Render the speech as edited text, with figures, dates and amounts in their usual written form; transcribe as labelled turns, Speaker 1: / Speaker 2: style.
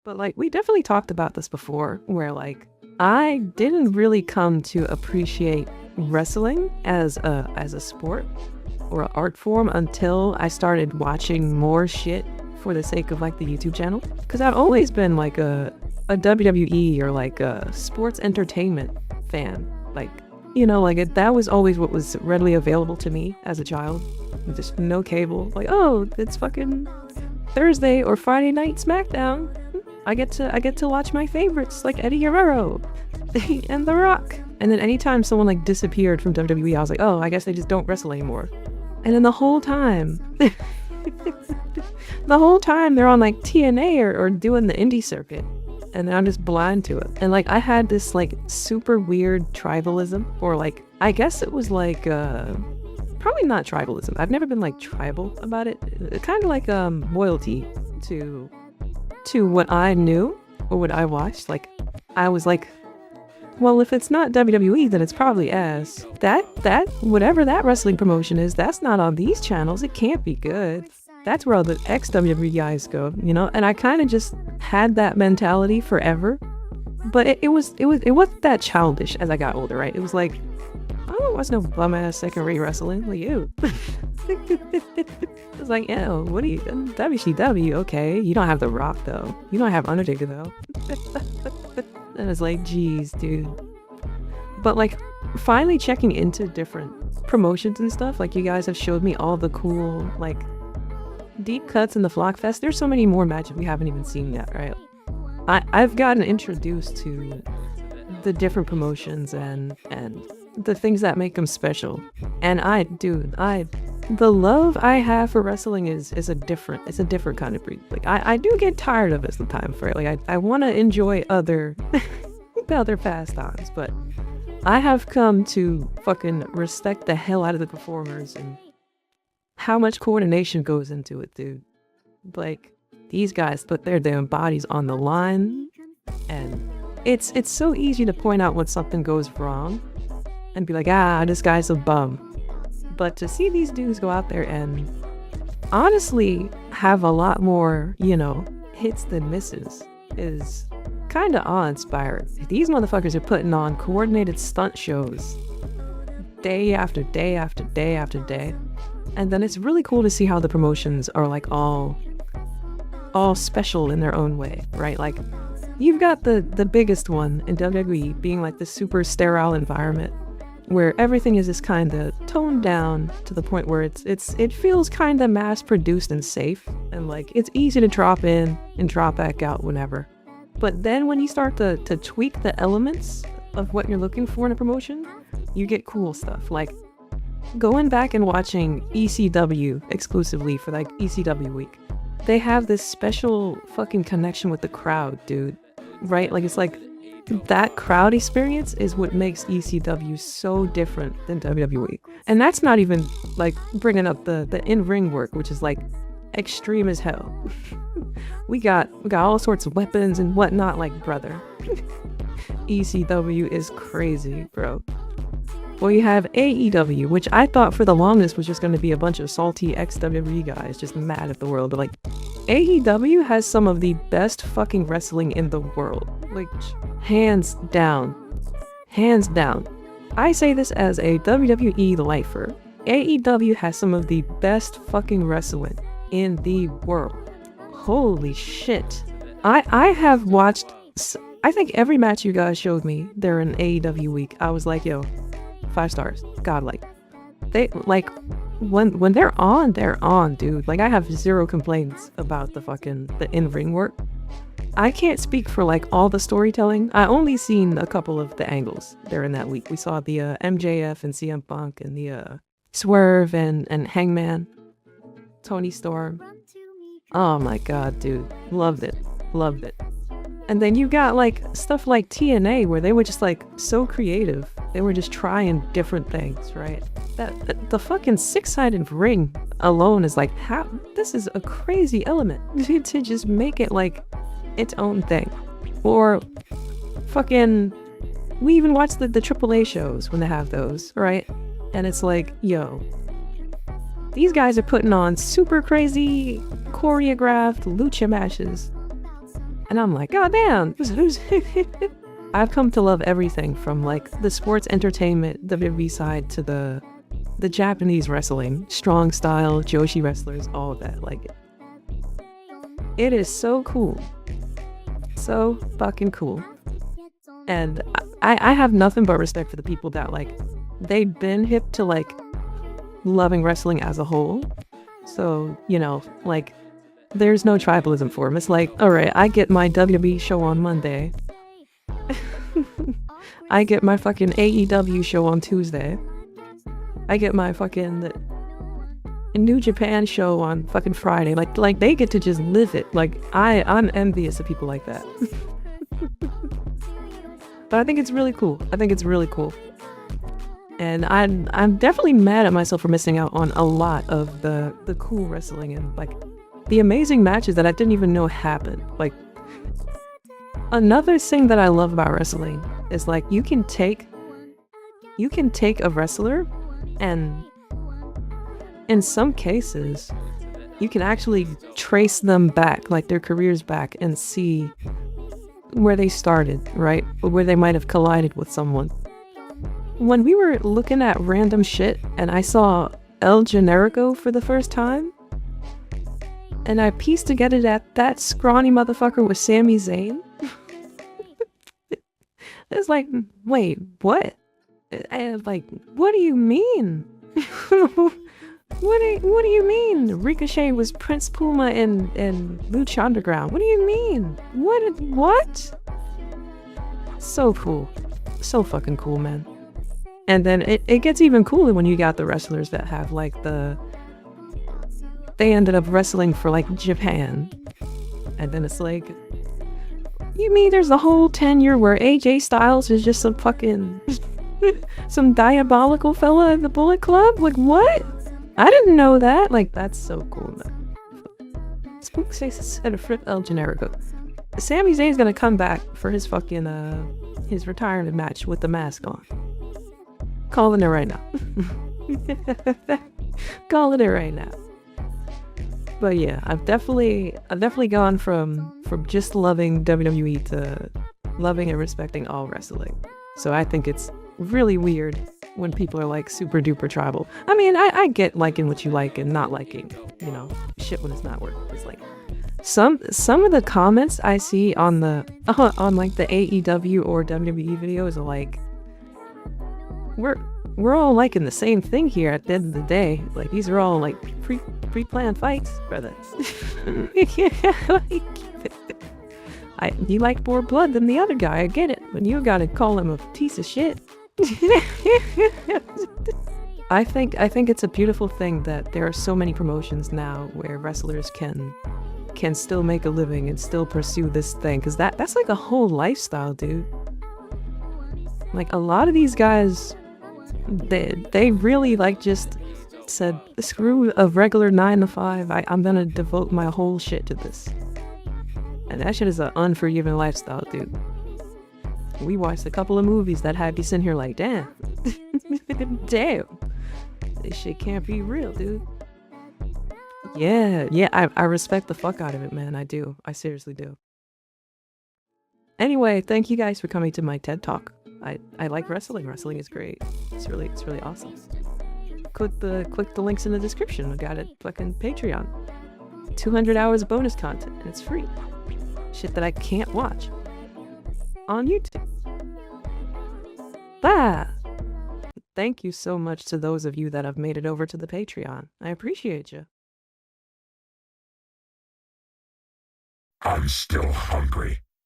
Speaker 1: But like we definitely talked about this before, where like I didn't really come to appreciate wrestling as a sport or an art form until I started watching more shit for the sake of like the YouTube channel. Because I've always been like a WWE or like a sports entertainment fan. Like, you know, like that was always what was readily available to me as a child. Just no cable. Like, oh, it's fucking Thursday or Friday night SmackDown. I get to watch my favorites like Eddie Guerrero and The Rock. And then anytime someone like disappeared from WWE, I was like, oh, I guess they just don't wrestle anymore. And then the whole time, they're on like TNA or doing the indie circuit. And then I'm just blind to it. And like I had this like super weird tribalism, or like I guess it was like probably not tribalism. I've never been like tribal about it. Kind of like loyalty to what I knew or what I watched. Like I was like, well, if it's not WWE, then it's probably ass. That whatever that wrestling promotion is, that's not on these channels. It can't be good. That's where all the ex-WWE guys go, you know? And I kind of just had that mentality forever. But it wasn't that childish as I got older, right? It was like, I don't watch no bum-ass second-rate wrestling. Like, ew. It's like, ew, what are you, WCW, okay. You don't have The Rock, though. You don't have Undertaker, though. And it's like, geez, dude. But like, finally checking into different promotions and stuff, like you guys have showed me all the cool, like, deep cuts in the Flockfest. There's so many more matches we haven't even seen yet, right? I've gotten introduced to the different promotions and the things that make them special. And the love I have for wrestling is a different kind of breed. Like I do get tired of it sometimes, right? Like I want to enjoy other pastimes, but I have come to fucking respect the hell out of the performers and how much coordination goes into it, dude. Like, these guys put their damn bodies on the line, and it's so easy to point out when something goes wrong and be like, this guy's a bum. But to see these dudes go out there and honestly have a lot more, you know, hits than misses is kind of awe-inspiring. These motherfuckers are putting on coordinated stunt shows day after day after day after day. And then it's really cool to see how the promotions are like all special in their own way, right? Like you've got the biggest one in WWE being like the super sterile environment where everything is just kind of toned down to the point where it feels kind of mass produced and safe, and like it's easy to drop in and drop back out whenever. But then when you start to tweak the elements of what you're looking for in a promotion, you get cool stuff. Like going back and watching ECW exclusively for like ECW week, they have this special fucking connection with the crowd, dude. Right? Like it's like that crowd experience is what makes ECW so different than WWE. And that's not even like bringing up the in-ring work, which is like extreme as hell. we got all sorts of weapons and whatnot, like brother. ECW is crazy, bro. Well, you have AEW, which I thought for the longest was just going to be a bunch of salty ex-WWE guys just mad at the world. But like, AEW has some of the best fucking wrestling in the world. Like, hands down. Hands down. I say this as a WWE lifer. AEW has some of the best fucking wrestling in the world. Holy shit. I have watched, I think every match you guys showed me there in AEW week, I was like, yo, 5 stars. Godlike. They like when they're on, dude. Like I have zero complaints about the in-ring work. I can't speak for like all the storytelling. I only seen a couple of the angles there in that week. We saw the MJF and CM Punk and the Swerve and Hangman, Tony Storm. Oh my god, dude. Loved it. And then you got like stuff like TNA where they were just like so creative. They were just trying different things, right? That the fucking 6-sided ring alone is like, how this is a crazy element to just make it like its own thing. Or fucking, we even watch the AAA shows when they have those, right? And it's like, yo, these guys are putting on super crazy choreographed lucha matches And I'm like, god damn, who's I've come to love everything from like the sports entertainment WWE side to the Japanese wrestling, strong style, Joshi wrestlers, all of that. Like, it is so cool. So fucking cool. And I have nothing but respect for the people that, like, they've been hip to, like, loving wrestling as a whole. So, you know, like, there's no tribalism for them. It's like, alright, I get my WWE show on Monday. I get my fucking AEW show on Tuesday. I get my fucking New Japan show on fucking Friday. Like they get to just live it. Like, I'm envious of people like that. But I think it's really cool. I think it's really cool. And I'm definitely mad at myself for missing out on a lot of the cool wrestling and like the amazing matches that I didn't even know happened. Like, another thing that I love about wrestling is like you can take a wrestler and in some cases you can actually trace them back, like their careers back, and see where they started, right? Or where they might have collided with someone. When we were looking at random shit and I saw El Generico for the first time, and I pieced together that scrawny motherfucker was Sami Zayn. It's like, wait, what? And like, what do you mean? What do you mean? Ricochet was Prince Puma and Lucha Underground. What do you mean? What? So cool. So fucking cool, man. And then it gets even cooler when you got the wrestlers that have like they ended up wrestling for like Japan. And then it's like, you mean there's a whole tenure where AJ Styles is just some fucking some diabolical fella in the Bullet Club? Like, what? I didn't know that. Like, that's so cool, man. Spook said El Generico. Sami Zayn's gonna come back for his fucking his retirement match with the mask on. Calling it right now. Calling it right now. But yeah, I've definitely gone from just loving WWE to loving and respecting all wrestling. So I think it's really weird when people are like super duper tribal. I mean, I get liking what you like and not liking, you know, shit when it's not working. It's like some of the comments I see on the on like the AEW or WWE videos are like, we're all liking the same thing here at the end of the day. Like, these are all like pre-planned fights, brother. You like more blood than the other guy, I get it, but you gotta call him a piece of shit. I think it's a beautiful thing that there are so many promotions now where wrestlers can still make a living and still pursue this thing, because that's like a whole lifestyle, dude. Like, a lot of these guys, they really like just said, screw a regular 9 to 5, I'm gonna devote my whole shit to this. And that shit is an unforgiving lifestyle, dude. We watched a couple of movies that had you sitting here like, damn. Damn. This shit can't be real, dude. Yeah, I respect the fuck out of it, man. I do. I seriously do. Anyway, thank you guys for coming to my TED Talk. I like wrestling. Wrestling is great. It's really awesome. Click the links in the description. I got it fucking Patreon. 200 hours of bonus content, and it's free. Shit that I can't watch on YouTube. Thank you so much to those of you that have made it over to the Patreon. I appreciate you.
Speaker 2: I'm still hungry.